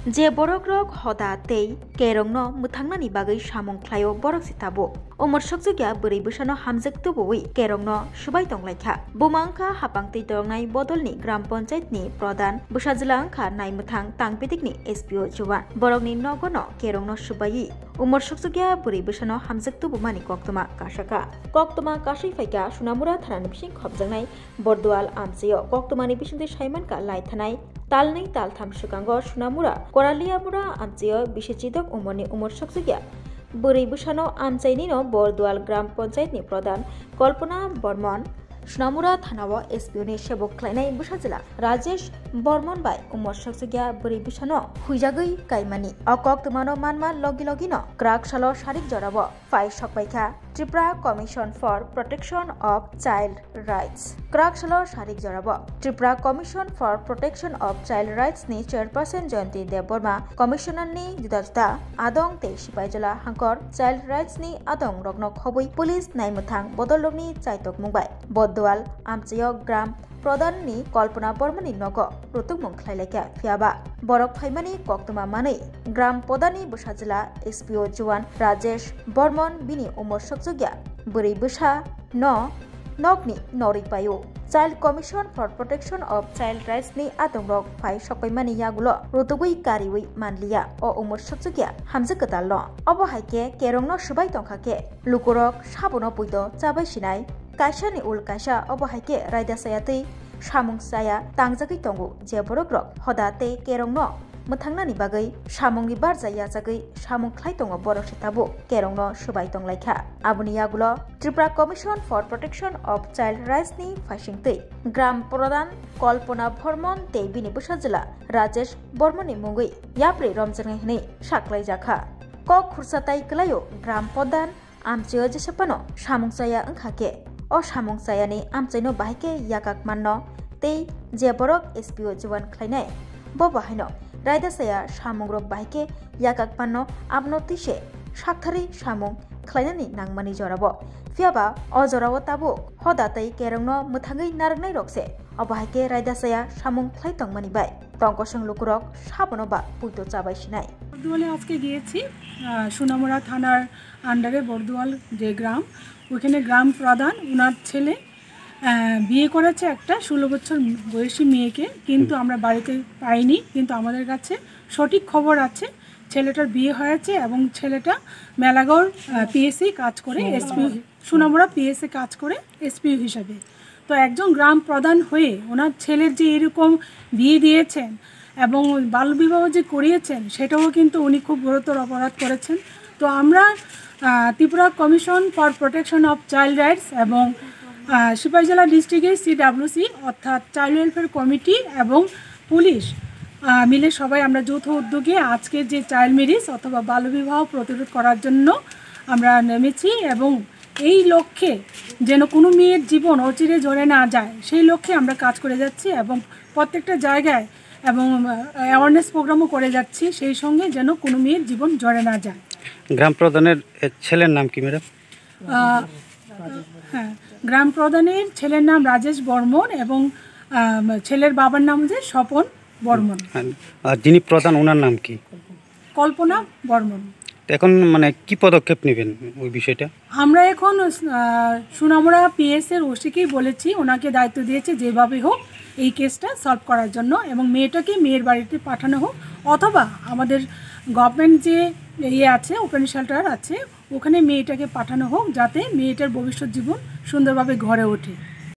जे बरक हदा तै केरंगनो मुथांनानि बागै सामं ख्लायो बरक सिताबो उमर सकजुगिया बोरै बोसानो हामजक तुबुई केरंगनो सुबाय तंलायखा बुमांखा हापांतै तंनाय बदलनि ग्राम पंचायतनि प्रधान बुसाजिला अंखा नाय मुथां तांपिदिकनि एसपीओ जवान बरकनि नगनो केरंगनो सुबाyi उमर सकजुगिया बोरै बोसानो हामजक तुबु मानि कक्तमा काशै फाइका सुनामुरा थानानि बिसिं खबजंनाय बरदुआल आमसेयो कक्तमानि बिसिंदै साइमानका लायथानाय तालनै तालथाम सुकांगो सुनामुरा करालियामुरा आमसेयो बिसेचिदक उमरनि उमर सकजुगिया बोरै बोसानो आमचाइनिनो बरदुआल ग्राम पंचायतनि प्रधान कल्पना बर्मन सुनामुरा थानाव एसपीओनि सेबक ख्लायनाय बुसाजिला राजेश बर्मन बाय उमर सकजुगिया बोरै बोसानो हुइजागै काइमानि अकक्तमानो मानमा लगिनो क्राकसालो शारिक जराबो फाइ सकबायखा Tripura commission for protection of child rights क्राकसालो शारिक जराबो Tripura commission for protection of child rights नि चेयरपर्सन जयंती देवबर्मा कमिशनर नि जुदा आदं ते सिपाइजला हांकर चाइल्ड राइट्स नि आदं रगनो खबै पुलिस नायमुथां बदलनि चाइतक मुंबाय बदवाल आमचेयो ग्राम प्रधान नि कल्पना बर्मनि नग रुतुक मुंख्लायलायखा फियाबा बरक फाइमानि कक्तमा मानै ग्राम प्रधाननि बुसाजिला एसपीओ जवान राजेश बर्मन बिनि उमर सकजुगिया बोरै बोसा नगनि नरिपायो child commission for protection of child rights नि आदंरक फाइ सकैमानि यागुलो रुतुगै कारिवै मानलिया अ उमर सकजुगिया हामजो कताल अब हाइके केरंनो सुबाय तंखाके लुकुरक साबनो पुइतो चाबाय सिनाय काइसानि उल काइसा अब हाइके रायदा सायातै सामुं साया तांजागै तंगु जे बरग्रक हदाते केरंनो मुथांनानि बागै सामुंनि बारजाया जागै सामुं ख्लाय दङ बरक सेताबो केरंनो सुबाय तंलायखा आबुनि यागुलो Tripura commission for protection of child rights नि फाइसिंतै ग्राम प्रधान कल्पना बर्मन ते बिनि बुसाजिला राजेश बर्मननि मुंगै याप्रे रमजनाय हनै साख्लाय जाखा क खुरसाताय कलायो ग्राम प्रधान आमचेयो जेसेपानो सामुंसाया अंखाके अ सामुंसायानि आमचैनो बाहायके याकाक माननो ते जे बरक एसपीओ जवान ख्लायनाय ब बाहायनो रायदासाया सामुंग्रक बाहायके याकाक माननो आबनो तिसे साक्थारि सामुं ख्लायनानि नांमानि जराबो फियाबा अ जरावो ताबो हदातै केरंनो मुथांगै नारगनाय रकसे अ बाहायके रायदासाया सामुं ख्लाय तंमानि बाय तंकसं लुकुरक साबनो बा पुइतो चाबाय सिनाय বর্দুয়ালে আজকে গিয়েছি সোনামুড়া থানার আন্ডারে বর্দুয়াল যে গ্রাম ওখানে গ্রাম প্রধান ওনার ছেলে বিয়ে করেছে একটা 16 বছর বয়সী মেয়েকে কিন্তু আমরা বাড়িতে পাইনি কিন্তু আমাদের কাছে সঠিক খবর আছে ছেলেটার বিয়ে হয়েছে এবং ছেলেটা মেলাগড় পিএসসি কাজ করে এসপি সোনামুড়া পিএসসি কাজ করে এসপি হিসাবে তো একজন গ্রাম প্রধান হয়ে ওনার ছেলের যে এরকম বিয়ে দিয়েছেন এবং বাল্যবিবাহ যে করিয়েছেন সেটাও কিন্তু উনি খুব গুরুতর অপরাধ করেছেন তো আমরা Tripura commission for protection of child rights এবং সিপাহীজলা ডিস্ট্রিক্টের সিডব্লিউসি অর্থাৎ চাইল্ড ওয়েলফেয়ার কমিটি এবং পুলিশ মিলে সবাই আমরা যৌথ উদ্যোগে আজকে যে চাইল্ড ম্যারেজ অথবা বাল্যবিবাহ প্রতিরোধ করার জন্য আমরা নেমেছি এবং এই লক্ষ্যে যেন কোনো মেয়ের জীবন অচিরে ঝরে না যায় সেই লক্ষ্যে আমরা কাজ করে যাচ্ছি এবং প্রত্যেকটা জায়গায় এবং অ্যাওয়ারনেস প্রোগ্রামও করে যাচ্ছি সেই সঙ্গে যেন কোনো মেয়ের জীবন ঝরে না যায় গ্রাম প্রধানের ছেলের নাম কি ম্যাডাম হ্যাঁ গ্রাম প্রধানের ছেলের নাম রাজেশ বর্মন এবং ছেলের বাবার নাম হচ্ছে স্বপন বর্মন আর যিনি প্রধান ওনার নাম কি কল্পনা বর্মন এখন মানে কি পদক্ষেপ নেবেন ওই বিষয়টা আমরা এখন সোনামুড়া পিএস এর ওসিকেই বলেছি ওনাকে দায়িত্ব দিয়েছে যেভাবে হোক এই কেসটা সলভ করার জন্য এবং মেয়েটাকে মেয়ের বাড়িতে পাঠানো হোক অথবা আমাদের গভর্নমেন্ট যে আছে ওপেন শেল্টার আছে ওখানে মেয়েটাকে পাঠানো হোক যাতে মেয়েটার ভবিষ্যৎ জীবন সুন্দরভাবে গড়ে ওঠে।